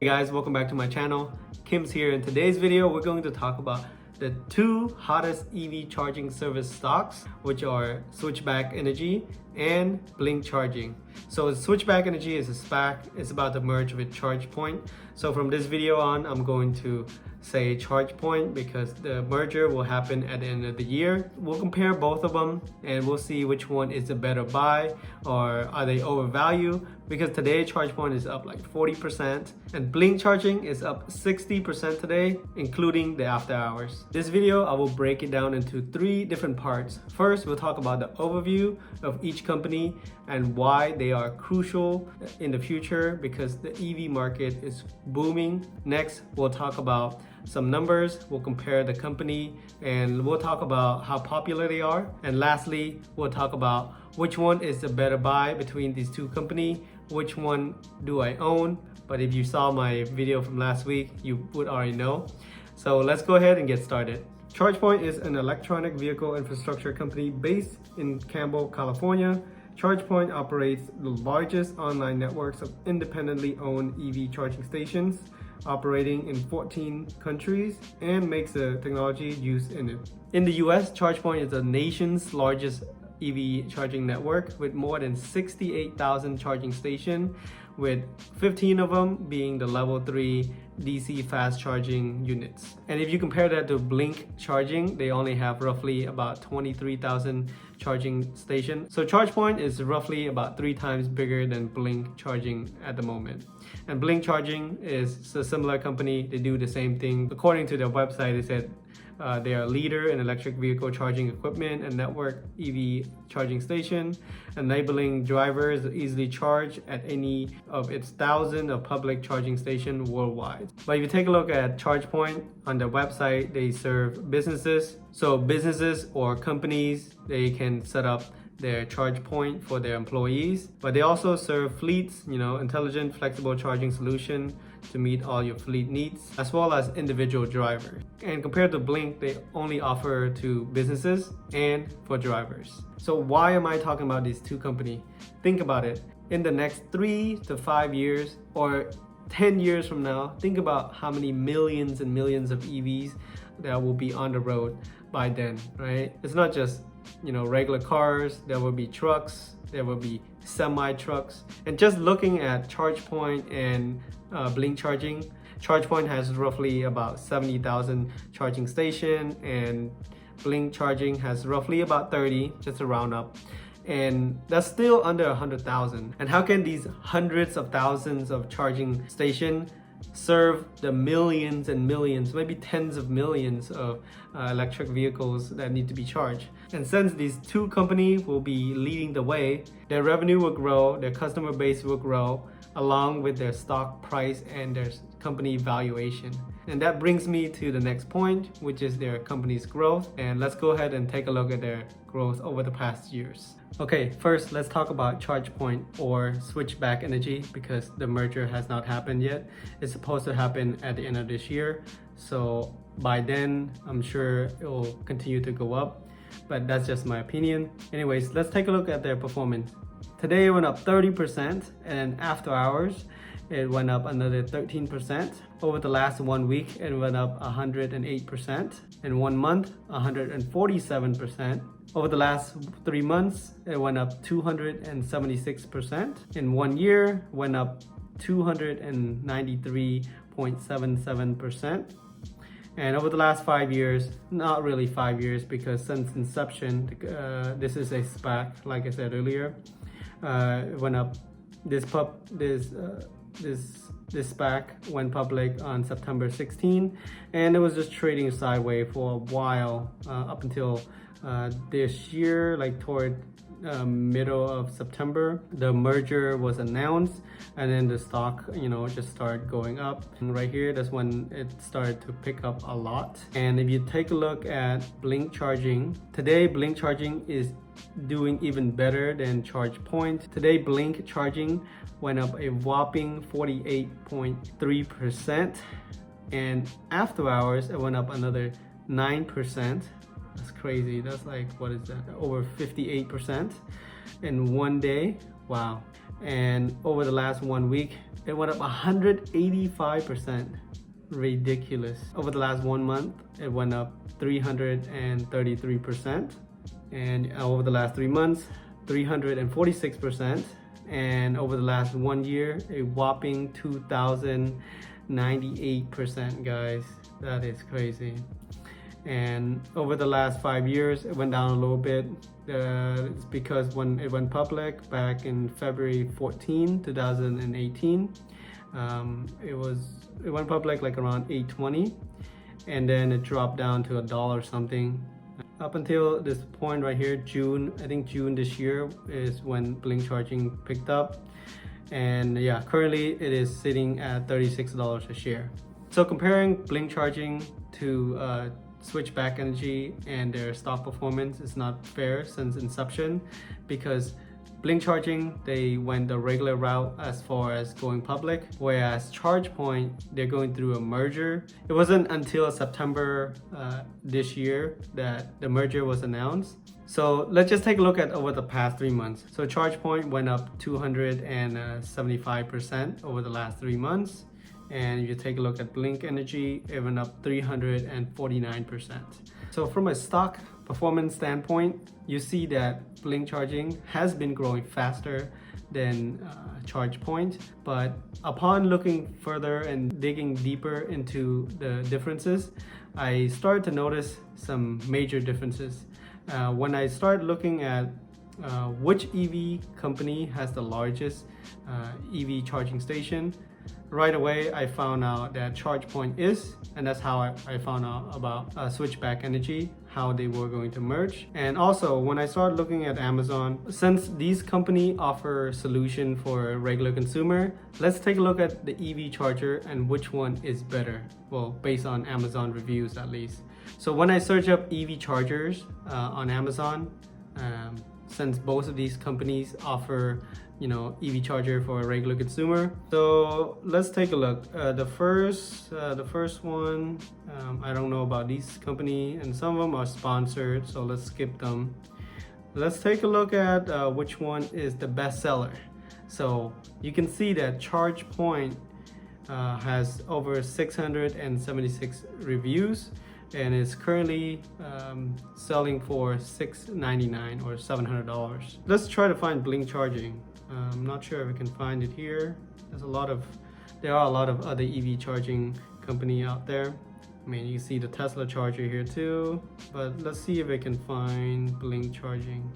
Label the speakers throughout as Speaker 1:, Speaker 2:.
Speaker 1: Hey guys, welcome back to my channel. Kim's here. In today's video, we're going to talk about the two hottest EV charging service stocks, which are Switchback Energy and Blink Charging. So Switchback Energy is a SPAC. It's about to merge with Chargepoint. So from this video on, I'm going to say Chargepoint because the merger will happen at the end of the year. We'll compare both of them and we'll see which one is a better buy or are they overvalued, because today Chargepoint is up like 40% and Blink Charging is up 60% today, including the after hours. This video, I will break it down into three different parts. First, we'll talk about the overview of each company and why they are crucial in the future because the EV market is booming. Next, we'll talk about some numbers, we'll compare the company, and we'll talk about how popular they are. And lastly, we'll talk about which one is the better buy between these two companies, which one do I own. But if you saw my video from last week, you would already know. So let's go ahead and get started. Chargepoint is an electronic vehicle infrastructure company based in Campbell, California. Chargepoint operates the largest online networks of independently owned EV charging stations, operating in 14 countries, and makes the technology used in it. In the US, Chargepoint is the nation's largest EV charging network with more than 68,000 charging stations, with 15 of them being the level 3 DC fast charging units. And if you compare that to Blink Charging, they only have roughly about 23,000 charging stations. So Chargepoint is roughly about 3 times bigger than Blink Charging at the moment. And Blink Charging is a similar company. They do the same thing. According to their website, they said they are a leader in electric vehicle charging equipment and network EV charging station, enabling drivers to easily charge at any of its thousands of public charging stations worldwide. But if you take a look at Chargepoint on their website, they serve businesses. So businesses or companies, they can set up their charge point for their employees, but they also serve fleets, intelligent, flexible charging solution to meet all your fleet needs, as well as individual drivers. And compared to Blink, they only offer to businesses and for drivers. So why am I talking about these two companies? Think about it. In the next 3 to 5 years or 10 years from now, think about how many millions and millions of EVs that will be on the road by then, right? It's not just regular cars, there will be trucks, there will be semi-trucks. And just looking at Chargepoint and Blink Charging, Chargepoint has roughly about 70,000 charging stations and Blink Charging has roughly about 30, just to round up. And that's still under 100,000. And how can these hundreds of thousands of charging stations serve the millions and millions, maybe tens of millions of electric vehicles that need to be charged? And since these two companies will be leading the way, their revenue will grow, their customer base will grow, along with their stock price and their company valuation. And that brings me to the next point, which is their company's growth. And let's go ahead and take a look at their growth over the past years. Okay, first let's talk about Chargepoint or Switchback Energy because the merger has not happened yet. It's supposed to happen at the end of this year. So by then, I'm sure it will continue to go up, but that's just my opinion. Anyways, let's take a look at their performance. Today it went up 30% and after hours, it went up another 13%. Over the last 1 week, it went up 108%. In 1 month, 147%. Over the last 3 months, it went up 276%. In 1 year, went up 293.77%. And over the last 5 years, not really 5 years because since inception, this is a SPAC, like I said earlier, it went up. This SPAC went public on September 16, and it was just trading sideways for a while up until this year, like toward middle of September. The merger was announced and then the stock just started going up, and right here that's when it started to pick up a lot. And if you take a look at Blink Charging, today Blink Charging is doing even better than Chargepoint. Today Blink Charging went up a whopping 48.3%, and after hours it went up another 9%. That's crazy. That's like, what is that? Over 58% in 1 day. Wow. And over the last 1 week, it went up 185%. Ridiculous. Over the last 1 month, it went up 333%. And over the last 3 months, 346%. And over the last 1 year, a whopping 2,098%, guys. That is crazy. And over the last 5 years, it went down a little bit. It's because when it went public back in February 14, 2018, it went public like around $8.20, and then it dropped down to $1 something. Up until this point right here, June, I think June this year is when Blink charging picked up. And yeah, currently it is sitting at $36 a share. So comparing Blink charging to Switchback Energy and their stock performance is not fair since inception, because Blink charging, they went the regular route as far as going public, whereas Chargepoint, they're going through a merger. It wasn't until September this year that the merger was announced. So let's just take a look at over the past 3 months. So Chargepoint went up 275% over the last 3 months. And if you take a look at Blink Energy, it went up 349%. So from a stock performance standpoint, you see that Blink charging has been growing faster than Chargepoint. But upon looking further and digging deeper into the differences, I started to notice some major differences. When I started looking at which EV company has the largest EV charging station, right away I found out that Chargepoint is, and that's how I found out about Switchback Energy, how they were going to merge. And also when I started looking at Amazon, since these companies offer solution for a regular consumer, let's take a look at the EV charger and which one is better. Well, based on Amazon reviews at least. So when I search up EV chargers on Amazon, since both of these companies offer EV charger for a regular consumer. So let's take a look. The first one, I don't know about these company, and some of them are sponsored, so let's skip them. Let's take a look at which one is the best seller. So you can see that Chargepoint has over 676 reviews, and it's currently selling for $699 or $700. Let's try to find Blink charging. I'm not sure if we can find it here. There are a lot of other EV charging company out there. I mean, you see the Tesla charger here too, but let's see if I can find Blink charging.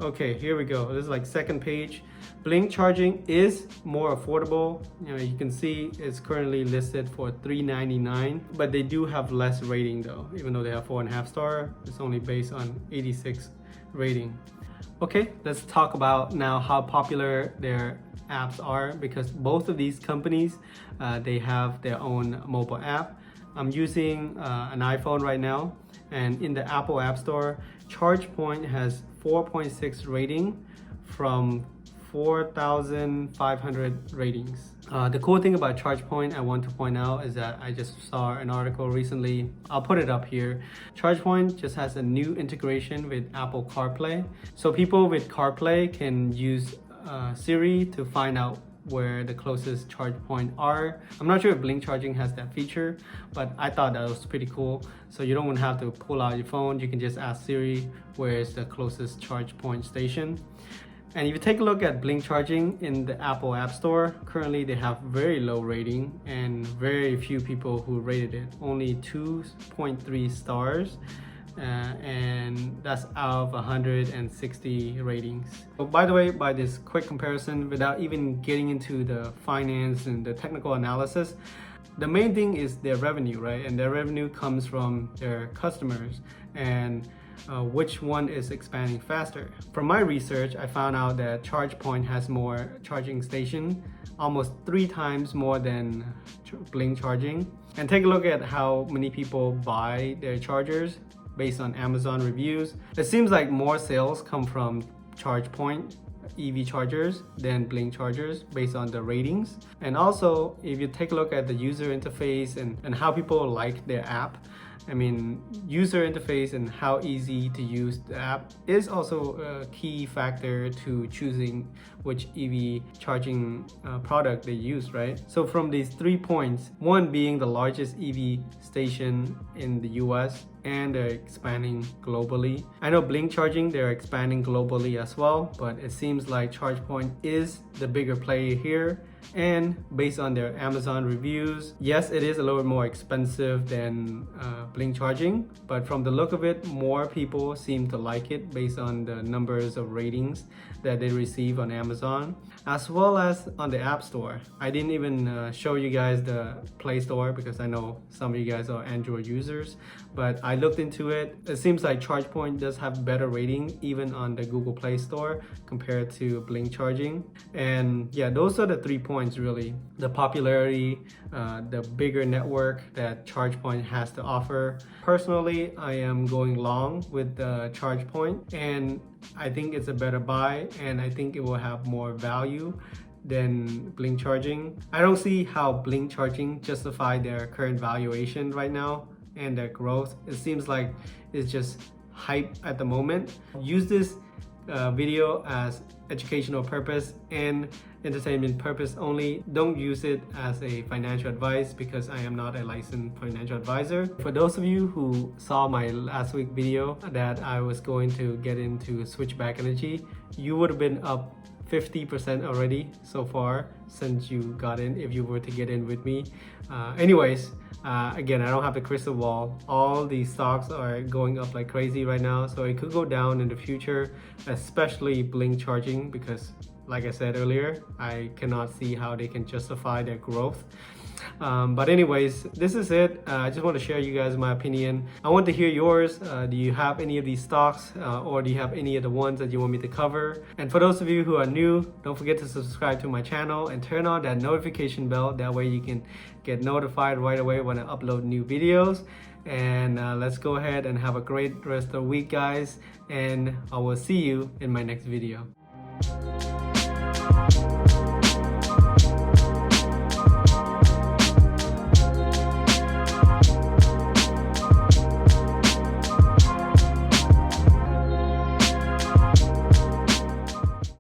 Speaker 1: Okay, here we go. This is like second page. Blink charging is more affordable. You can see it's currently listed for $399, but they do have less rating though. Even though they have 4.5 star, it's only based on 86 rating. Okay, let's talk about now how popular their apps are, because both of these companies, they have their own mobile app. I'm using an iPhone right now, and in the Apple App Store, Chargepoint has 4.6 rating from 4,500 ratings. The cool thing about Chargepoint I want to point out is that I just saw an article recently. I'll put it up here. Chargepoint just has a new integration with Apple CarPlay. So people with CarPlay can use Siri to find out where the closest charge point are. I'm not sure if Blink charging has that feature, but I thought that was pretty cool. So you don't have to pull out your phone. You can just ask Siri where is the closest charge point station. And if you take a look at Blink charging in the Apple App Store, currently they have very low rating and very few people who rated it. Only 2.3 stars. And that's out of 160 ratings. So by the way, by this quick comparison, without even getting into the finance and the technical analysis, the main thing is their revenue, right? And their revenue comes from their customers, and which one is expanding faster. From my research, I found out that Chargepoint has more charging station, almost 3 times more than Blink charging. And take a look at how many people buy their chargers based on Amazon reviews. It seems like more sales come from Chargepoint EV chargers than Blink chargers based on the ratings. And also, if you take a look at the user interface and how people like their app, I mean, user interface and how easy to use the app is also a key factor to choosing which EV charging product they use, right? So from these 3 points, one being the largest EV station in the US, and they're expanding globally. I know Blink Charging, they're expanding globally as well, but it seems like Chargepoint is the bigger player here. And based on their Amazon reviews, yes, it is a little bit more expensive than Blink Charging, but from the look of it, more people seem to like it based on the numbers of ratings that they receive on Amazon, as well as on the App Store. I didn't even show you guys the Play Store because I know some of you guys are Android users, but I looked into it. It seems like Chargepoint does have better rating even on the Google Play Store compared to Blink Charging. And yeah, those are the 3 points really. The popularity, the bigger network that Chargepoint has to offer. Personally, I am going long with Chargepoint, and I think it's a better buy, and I think it will have more value than Blink Charging. I don't see how Blink Charging justify their current valuation right now and their growth. It seems like it's just hype at the moment. Use this video as educational purpose and entertainment purpose only. Don't use it as a financial advice because I am not a licensed financial advisor. For those of you who saw my last week video that I was going to get into Switchback energy, you would have been up 50% already so far since you got in, if you were to get in with me. Again, I don't have the crystal ball. All these stocks are going up like crazy right now, so it could go down in the future, especially Blink Charging, because like I said earlier, I cannot see how they can justify their growth. But anyways, this is it. I just want to share you guys my opinion. I want to hear yours. Do you have any of these stocks or do you have any of the ones that you want me to cover? And for those of you who are new, don't forget to subscribe to my channel and turn on that notification bell. That way you can get notified right away when I upload new videos. And let's go ahead and have a great rest of the week, guys. And I will see you in my next video.